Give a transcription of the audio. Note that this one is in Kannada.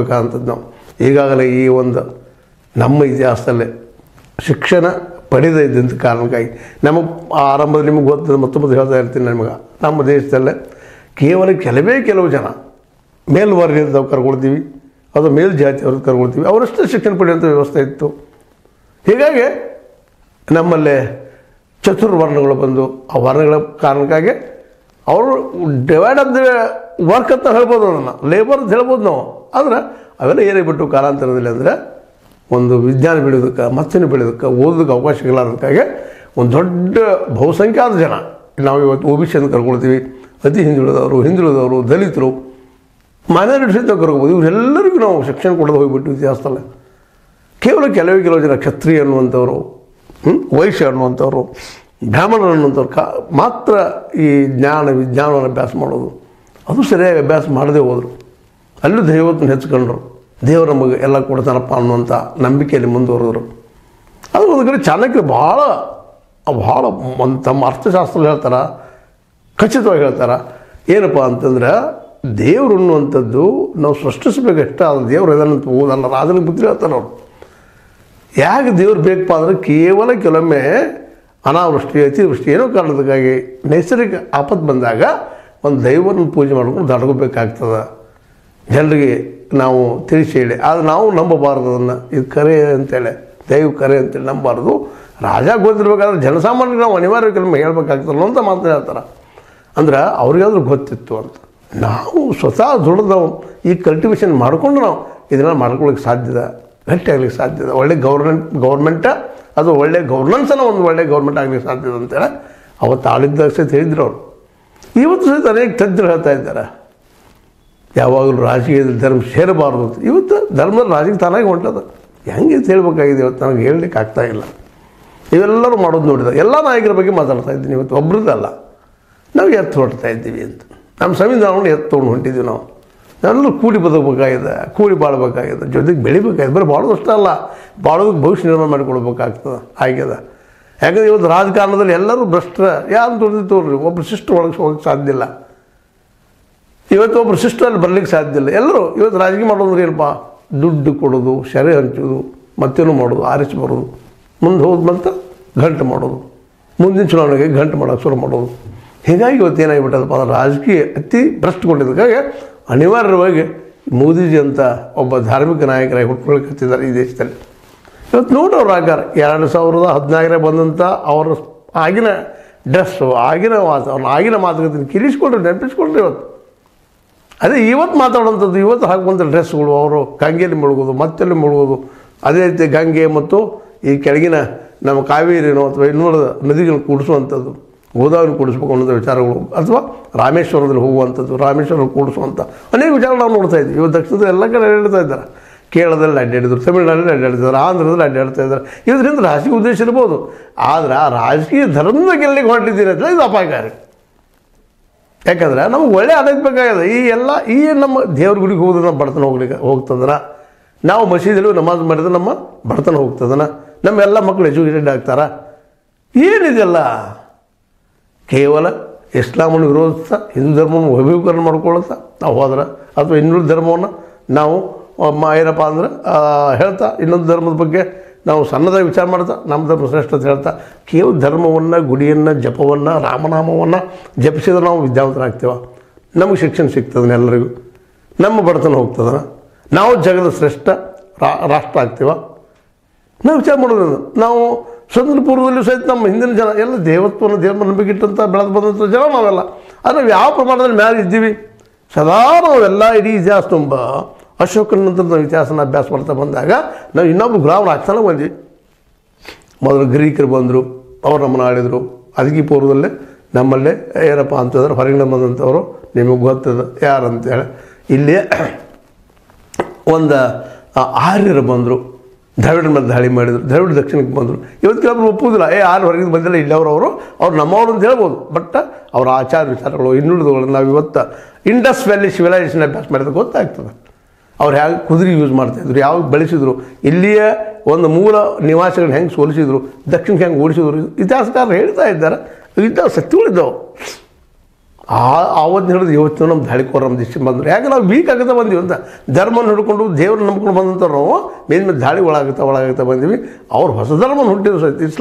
ಬೇಕಂತದ್ದು ನಾವು ಈಗಾಗಲೇ ಈ ಒಂದು ನಮ್ಮ ಇತಿಹಾಸದಲ್ಲೇ ಶಿಕ್ಷಣ ಪಡೆದೇ ಇದ್ದಂಥ ಕಾರಣಕ್ಕಾಗಿ ನಮಗೆ ಆರಂಭದಲ್ಲಿ ನಿಮಗೆ ಗೊತ್ತದ ಮತ್ತೊಮ್ಮೆ ಹೇಳ್ತಾ ಇರ್ತೀನಿ. ನಮಗೆ ನಮ್ಮ ದೇಶದಲ್ಲೇ ಕೇವಲ ಕೆಲವು ಜನ ಮೇಲ್ವರ್ಗದವ್ರು ಕರ್ಕೊಳ್ತೀವಿ, ಅದು ಮೇಲ್ಜಾತಿಯವ್ರದ್ದು ಕರ್ಕೊಳ್ತೀವಿ, ಅವರಷ್ಟೇ ಶಿಕ್ಷಣ ಪಡೆಯುವಂಥ ವ್ಯವಸ್ಥೆ ಇತ್ತು. ಹೀಗಾಗಿ ನಮ್ಮಲ್ಲೇ ಚತುರ್ವರ್ಣಗಳು ಬಂದು ಆ ವರ್ಣಗಳ ಕಾರಣಕ್ಕಾಗಿ ಅವರು ಡಿವೈಡ್ ಆಫ್ ದ ವರ್ಕ್ ಅಂತ ಹೇಳ್ಬೋದು, ಅದನ್ನು ಲೇಬರ್ ಅಂತ ಹೇಳ್ಬೋದು ನಾವು. ಆದರೆ ಅವೆಲ್ಲ ಏನಾಗ್ಬಿಟ್ಟು ಕಾಲಾಂತರದಲ್ಲಿ ಅಂದರೆ ಒಂದು ವಿಜ್ಞಾನ ಬೆಳೆಯೋದಕ್ಕೆ ಮತ್ತೇನು ಬೆಳೆಯೋದಕ್ಕೆ ಓದೋದಕ್ಕೆ ಅವಕಾಶಗಳಾದಕ್ಕಾಗಿ ಒಂದು ದೊಡ್ಡ ಬಹುಸಂಖ್ಯಾತ ಜನ ನಾವು ಇವತ್ತು OBC ಅಂತ ಕರ್ಕೊಳ್ತೀವಿ, ಅತಿ ಹಿಂದುಳಿದವರು, ದಲಿತರು, ಮೈನಾರಿಟೀಸ್ ಅಂತ ಕರ್ಕೋಬೋದು. ಇವರೆಲ್ಲರಿಗೂ ನಾವು ಶಿಕ್ಷಣ ಕೊಡೋದು ಹೋಗಿಬಿಟ್ಟು ಇತಿಹಾಸದಲ್ಲೇ ಕೇವಲ ಕೆಲವು ಜನ ಕ್ಷತ್ರಿಯ ಅನ್ನುವಂಥವ್ರು, ವೈಶ್ಯ ಅನ್ನುವಂಥವ್ರು, ಬ್ರಾಹ್ಮಣರು ಅನ್ನುವಂಥವ್ರು ಮಾತ್ರ ಈ ವಿಜ್ಞಾನವನ್ನು ಅಭ್ಯಾಸ ಮಾಡೋದು. ಅದು ಸರಿಯಾಗಿ ಅಭ್ಯಾಸ ಮಾಡದೇ ಹೋದರು. ಅಲ್ಲೂ ದೈವತ್ವನ ಹೆಚ್ಕೊಂಡ್ರು, ದೇವರು ನಮಗೆ ಎಲ್ಲ ಕೊಡ್ತಾನಪ್ಪ ಅನ್ನುವಂಥ ನಂಬಿಕೆಯಲ್ಲಿ ಮುಂದುವರೆದ್ರು. ಅದು ಒಂದು ಕಡೆ ಚಾಣಕ್ಯರು ಭಾಳ ಒಂದು ತಮ್ಮ ಅರ್ಥಶಾಸ್ತ್ರ ಹೇಳ್ತಾರೆ, ಖಚಿತವಾಗಿ ಹೇಳ್ತಾರೆ. ಏನಪ್ಪ ಅಂತಂದ್ರೆ ದೇವರು ಅನ್ನುವಂಥದ್ದು ನಾವು ಸೃಷ್ಟಿಸಬೇಕಷ್ಟೇ, ಅದು ದೇವರು ಇದನ್ನಂತ ಓದಲ್ಲ, ರಾಜನಿಗೆ ಬುದ್ಧಿ ಹೇಳ್ತಾರೆ ಅವರು. ಯಾಕೆ ದೇವ್ರು ಬೇಕಪ್ಪ ಅಂದರೆ ಕೇವಲ ಕೆಲವೊಮ್ಮೆ ಅನಾವೃಷ್ಟಿ, ಅತಿವೃಷ್ಟಿ ಏನೋ ಕಾರಣದಕ್ಕಾಗಿ ನೈಸರ್ಗಿಕ ಆಪತ್ತು ಬಂದಾಗ ಒಂದು ದೈವವನ್ನು ಪೂಜೆ ಮಾಡ್ಕೊಂಡು ದಾಟ್ಕೋಬೇಕಾಗ್ತದೆ. ಜನರಿಗೆ ನಾವು ತಿಳಿಸಿ ಹೇಳಿ, ಆದರೆ ನಾವು ನಂಬಬಾರ್ದು ಅದನ್ನು, ಇದು ಕರೆ ಅಂತೇಳಿ, ದೈವ ಕರೆ ಅಂತೇಳಿ ನಂಬಬಾರ್ದು. ರಾಜ ಗೊತ್ತಿರ್ಬೇಕಾದ್ರೆ ಜನಸಾಮಾನ್ಯರಿಗೆ ನಾವು ಅನಿವಾರ್ಯ ಕೆಲವೊಮ್ಮೆ ಹೇಳ್ಬೇಕಾಗ್ತಲ್ಲ ಅಂತ ಮಾತನ್ನು ಹೇಳ್ತಾರೆ. ಅಂದ್ರೆ ಅವ್ರಿಗಾದ್ರೂ ಗೊತ್ತಿತ್ತು ಅಂತ. ನಾವು ಸ್ವತಃ ದುಡ್ದು ಈ ಕಲ್ಟಿವೇಷನ್ ಮಾಡಿಕೊಂಡು ನಾವು ಇದನ್ನು ಮಾಡ್ಕೊಳ್ಳೋಕ್ಕೆ ಸಾಧ್ಯದ, ಗಟ್ಟಿ ಆಗ್ಲಿಕ್ಕೆ ಸಾಧ್ಯದ, ಒಳ್ಳೆ ಗೌರ್ಮೆಂಟ ಅದು ಒಳ್ಳೆ ಗೌರ್ನೆನ್ಸನ್ನು ಒಂದು ಒಳ್ಳೆ ಗೌರ್ಮೆಂಟ್ ಆಗ್ಲಿಕ್ಕೆ ಸಾಧ್ಯದ ಅಂತೇಳಿ ಅವತ್ತು ಆಳಿದ್ದಾಗ ಸಹಿತ ಹೇಳಿದ್ರು ಅವರು. ಇವತ್ತು ಸಹಿತ ಅನೇಕ ತಜ್ಞರು ಹೇಳ್ತಾ ಇದ್ದಾರೆ ಯಾವಾಗಲೂ ರಾಜಕೀಯದಲ್ಲಿ ಧರ್ಮ ಸೇರಬಾರ್ದು ಅಂತ. ಇವತ್ತು ಧರ್ಮದಲ್ಲಿ ರಾಜಕೀಯ ತಾನಾಗಿ ಹೊಂಟದ. ಹೆಂಗೆ ಅಂತ ಹೇಳ್ಬೇಕಾಗಿದೆ ಇವತ್ತು ನನಗೆ ಹೇಳಲಿಕ್ಕೆ ಆಗ್ತಾಯಿಲ್ಲ. ಇವೆಲ್ಲರೂ ಮಾಡೋದು ನೋಡಿದ ಎಲ್ಲ ನಾಯಕರ ಬಗ್ಗೆ ಮಾತಾಡ್ತಾ ಇದ್ದೀನಿ. ಇವತ್ತು ಒಬ್ರದ್ದಲ್ಲ, ನಾವು ಎತ್ತು ಹೊಡ್ತಾ ಇದ್ದೀವಿ ಅಂತ. ನಮ್ಮ ಸಂವಿಧಾನವನ್ನು ಎತ್ತು ತೊಗೊಂಡು ಹೊಂಟಿದ್ದೀವಿ. ನಾವೆಲ್ಲರೂ ಕೂಡಿ ಬದುಕಬೇಕಾಗಿದೆ, ಕೂಡಿ ಬಾಳ್ಬೇಕಾಗಿದೆ, ಜೊತೆಗೆ ಬೆಳಿಬೇಕಾಗಿದೆ. ಬರೀ ಬಾಳೋದಷ್ಟೇ ಅಲ್ಲ, ಬಾಳೋದಕ್ಕೆ ಭವಿಷ್ಯ ನಿರ್ಮಾಣ ಮಾಡಿಕೊಡ್ಬೇಕಾಗ್ತದೆ. ಆಗ್ಯದ. ಯಾಕಂದರೆ ಇವತ್ತು ರಾಜಕಾರಣದಲ್ಲಿ ಎಲ್ಲರೂ ಭ್ರಷ್ಟರ, ಯಾರು ತೋರಿರಿ, ಒಬ್ಬರು ಶಿಷ್ಟ ಒಳಗೆ ಹೋಗೋಕ್ಕೆ ಸಾಧ್ಯ ಇಲ್ಲ. ಇವತ್ತು ಒಬ್ಬರು ಶಿಷ್ಟಲ್ಲಿ ಬರಲಿಕ್ಕೆ ಸಾಧ್ಯ ಇಲ್ಲ. ಎಲ್ಲರೂ ಇವತ್ತು ರಾಜಕೀಯ ಮಾಡೋದ್ರೆ ಏನಪ್ಪ, ದುಡ್ಡು ಕೊಡೋದು, ಸೆರೆ ಹಂಚೋದು, ಮತ್ತೇನು ಮಾಡೋದು, ಆರಿಸಿ ಬರೋದು, ಮುಂದೆ ಹೋದ್ಮಂತ ಗಂಟು ಮಾಡೋದು, ಮುಂದಿನ ಚುನಾವಣೆಗೆ ಗಂಟು ಮಾಡೋಕ್ಕೆ ಶುರು ಮಾಡೋದು. ಹೀಗಾಗಿ ಇವತ್ತು ಏನಾಗಿಬಿಟ್ಟದಪ್ಪ ಅಂದ್ರೆ ರಾಜಕೀಯ ಅತಿ ಭ್ರಷ್ಟಗೊಂಡಿದ್ದಕ್ಕಾಗಿ ಅನಿವಾರ್ಯವಾಗಿ ಮೋದಿಜಿ ಅಂತ ಒಬ್ಬ ಧಾರ್ಮಿಕ ನಾಯಕರಾಗಿ ಹುಟ್ಕೊಳಕ್ಕೆ ಹತ್ತಿದ್ದಾರೆ ಈ ದೇಶದಲ್ಲಿ. ಇವತ್ತು ನೋಡಿ ಅವ್ರು ಆಗಾರ 2014 ಬಂದಂಥ ಅವರ ಆಗಿನ ಡ್ರೆಸ್ಸು, ಆಗಿನ ವಾತಾವರಣ, ಆಗಿನ ಮಾತುಕತೆ ಕಿರಿಸ್ಕೊಂಡ್ರು, ನೆನಪಿಸ್ಕೊಂಡ್ರು. ಇವತ್ತು ಅದೇ ಇವತ್ತು ಮಾತಾಡೋಂಥದ್ದು, ಇವತ್ತು ಹಾಕುವಂಥ ಡ್ರೆಸ್ಗಳು, ಅವರು ಗಂಗೆಯಲ್ಲಿ ಮುಳುಗೋದು, ಮತ್ತೆಲ್ಲಿ ಮುಳುಗೋದು, ಅದೇ ರೀತಿ ಗಂಗೆ ಮತ್ತು ಈ ಕೆಳಗಿನ ನಮ್ಮ ಕಾವೇರಿನೋ ಅಥವಾ ಇನ್ನುಳಿದ ನದಿಗಳನ್ನು ಕೂಡಿಸುವಂಥದ್ದು, ಗೋದಾವರಿ ಕೂಡಿಸ್ಬೇಕು ಅನ್ನೋಂಥ ವಿಚಾರಗಳು, ಅಥವಾ ರಾಮೇಶ್ವರದಲ್ಲಿ ಹೋಗುವಂಥದ್ದು, ರಾಮೇಶ್ವರದಲ್ಲಿ ಕೂಡಿಸುವಂಥ ಅನೇಕ ವಿಚಾರಗಳು ನಾವು ನೋಡ್ತಾ ಇದ್ದೀವಿ. ಇವತ್ತು ದಕ್ಷಿಣದಲ್ಲಿ ಎಲ್ಲ ಕಡೆ ಅಡ್ಡಾಡ್ತಾ ಇದ್ದಾರೆ. ಕೇರಳದಲ್ಲಿ ಅಡ್ಡಾಡಿದ್ರು, ತಮಿಳುನಾಡಲ್ಲಿ ಅಡ್ಡಾಡ್ತಿದ್ದಾರೆ, ಆಂಧ್ರದಲ್ಲಿ ಅಡ್ಡಾಡ್ತಾ ಇದ್ದಾರೆ. ಇದರಿಂದ ರಾಜಕೀಯ ಉದ್ದೇಶ ಇರ್ಬೋದು, ಆದರೆ ಆ ರಾಜಕೀಯ ಧರ್ಮದ ಗೆಲ್ಲಿಗೆ ಹೊರಟಿದ್ದೀರಿ ಅಂತ ಇದು ಅಪಾಯಕಾರಿ. ಯಾಕಂದ್ರೆ ನಮಗೆ ಒಳ್ಳೆ ಆಡಳಿತ ಬೇಕಾಗಿದೆ. ಈ ನಮ್ಮ ದೇವ್ರ ಗುಡಿಗೆ ಹೋದ್ರೆ ನಮ್ಮ ಬಡತನ ಹೋಗ್ತದನ, ನಾವು ಮಸೀದಿಯಲ್ಲಿ ನಮಾಜ್ ಮಾಡಿದ್ರೆ ನಮ್ಮ ಬಡತನ ಹೋಗ್ತದನ, ನಮ್ಮೆಲ್ಲ ಮಕ್ಕಳು ಎಜುಕೇಟೆಡ್ ಆಗ್ತಾರ. ಏನಿದೆಲ್ಲ ಕೇವಲ ಇಸ್ಲಾಮನ್ನು ವಿರೋಧಿಸ್ತಾ ಹಿಂದೂ ಧರ್ಮವನ್ನು ವೈಭವೀಕರಣ ಮಾಡ್ಕೊಳ್ತಾ ನಾವು ಹೋದ್ರೆ, ಅಥವಾ ಇನ್ನೊಂದು ಧರ್ಮವನ್ನು ನಾವು ಏನಪ್ಪ ಅಂದ್ರೆ ಹೇಳ್ತಾ ಇನ್ನೊಂದು ಧರ್ಮದ ಬಗ್ಗೆ ನಾವು ಸಣ್ಣದಾಗಿ ವಿಚಾರ ಮಾಡ್ತಾ ನಮ್ಮ ಧರ್ಮ ಶ್ರೇಷ್ಠ ಅಂತ ಹೇಳ್ತಾ ಕೇವಲ ಧರ್ಮವನ್ನು, ಗುಡಿಯನ್ನು, ಜಪವನ್ನು, ರಾಮನಾಮವನ್ನು ಜಪಿಸಿದ್ರೆ ನಾವು ವಿದ್ಯಾವಂತರಾಗ್ತೀವ, ನಮಗೆ ಶಿಕ್ಷಣ ಸಿಗ್ತದೆ, ಎಲ್ಲರಿಗೂ ನಮ್ಮ ಬಡತನ ಹೋಗ್ತದ, ನಾವು ಜಗದ ಶ್ರೇಷ್ಠ ರಾಷ್ಟ್ರ ಆಗ್ತೀವ. ನಾವು ವಿಚಾರ ಮಾಡೋದು. ನಾವು ಸ್ವತಂತ್ರ ಪೂರ್ವದಲ್ಲೂ ಸಹಿತ ನಮ್ಮ ಹಿಂದಿನ ಜನ ಎಲ್ಲ ದೇವತ್ವವನ್ನು ದೇವ ನಂಬಿಕೆ ಇಟ್ಟಂಥ ಬೆಳೆದು ಬಂದಂಥ ಜನ ನಾವೆಲ್ಲ. ಆದರೆ ನಾವು ಯಾವ ಪ್ರಮಾಣದಲ್ಲಿ ಮ್ಯಾಲೆ ಇದ್ದೀವಿ, ಸದಾ ನಾವೆಲ್ಲ ಇಡೀ ಇತಿಹಾಸ ತುಂಬ ಅಶೋಕನ ನಂತರ ನಾವು ಇತಿಹಾಸನ ಅಭ್ಯಾಸ ಮಾಡ್ತಾ ಬಂದಾಗ ನಾವು ಇನ್ನೊಬ್ಬರು ಗುಲಾಮರು ಆಗ್ತಾನೆ ಬಂದ್ವಿ. ಮೊದಲು ಗ್ರೀಕರು ಬಂದರು, ಅವ್ರು ನಮ್ಮನ್ನು ಆಳಿದರು. ಅದಕ್ಕೆ ಪೂರ್ವದಲ್ಲೇ ನಮ್ಮಲ್ಲೇ ಏನಪ್ಪ ಅಂತಂದ್ರೆ ಹೊರಗಿನ ಬಂದಂಥವರು ನಿಮಗೆ ಗೊತ್ತದ ಯಾರಂತೇಳಿ. ಇಲ್ಲಿ ಒಂದು ಆರ್ಯರು ಬಂದರು, ದ್ರಾವಿಡರ ಮೇಲೆ ದಾಳಿ ಮಾಡಿದರು, ದ್ರಾವಿಡ ದಕ್ಷಿಣಕ್ಕೆ ಬಂದರು. ಇವತ್ತು ಕೆಲವರು ಒಪ್ಪುವುದಿಲ್ಲ, ಯಾರು ಹೊರಗಿಂದ ಬಂದಿಲ್ಲ, ಇಲ್ಲವರು ಅವ್ರು ನಮ್ಮವರು ಅಂತ ಹೇಳ್ಬೋದು. ಬಟ್ ಅವರ ಆಚಾರ ವಿಚಾರಗಳು ಇನ್ನುಳಿದವುಗಳು ನಾವು ಇವತ್ತು ಇಂಡಸ್ ವ್ಯಾಲಿ ಸಿವಿಲೈಸೇಷನ್ ಅಭ್ಯಾಸ ಮಾಡಿದ್ರೆ ಗೊತ್ತಾಗ್ತದೆ. ಅವ್ರು ಹೇಗೆ ಕುದುರೆ ಯೂಸ್ ಮಾಡ್ತಾಯಿದ್ರು, ಯಾವಾಗ ಬೆಳೆಸಿದ್ರು, ಇಲ್ಲಿಯ ಒಂದು ಮೂಲ ನಿವಾಸಿಗಳನ್ನ ಹೆಂಗೆ ಸೋಲಿಸಿದ್ರು, ದಕ್ಷಿಣಕ್ಕೆ ಹೆಂಗೆ ಓಡಿಸಿದ್ರು, ಇತಿಹಾಸಕಾರರು ಹೇಳ್ತಾ ಇದ್ದಾರೆ. ಇತಿಹಾಸ ಸತ್ಯಗಳಿದ್ದವು. ಆವತ್ತು ಹಿಡಿದು ಇವತ್ತು ನಮ್ಮ ದಾಳಿಕೋರ ನಮ್ಮ ದೇಶ ಬಂದರು. ಯಾಕೆ ನಾವು ವೀಕ್ ಆಗುತ್ತಾ ಬಂದೀವಿ ಅಂತ, ಧರ್ಮನ ಹಿಡ್ಕೊಂಡು ದೇವ್ರನ್ನ ನಂಬ್ಕೊಂಡು ಬಂದಂಥ ನಾವು ಮೇಲೆ ದಾಳಿ ಒಳಾಗುತ್ತಾ ಬಂದೀವಿ. ಅವ್ರು ಹೊಸ ಧರ್ಮನ ಹುಟ್ಟಿದ್ರು ಸಹಿತ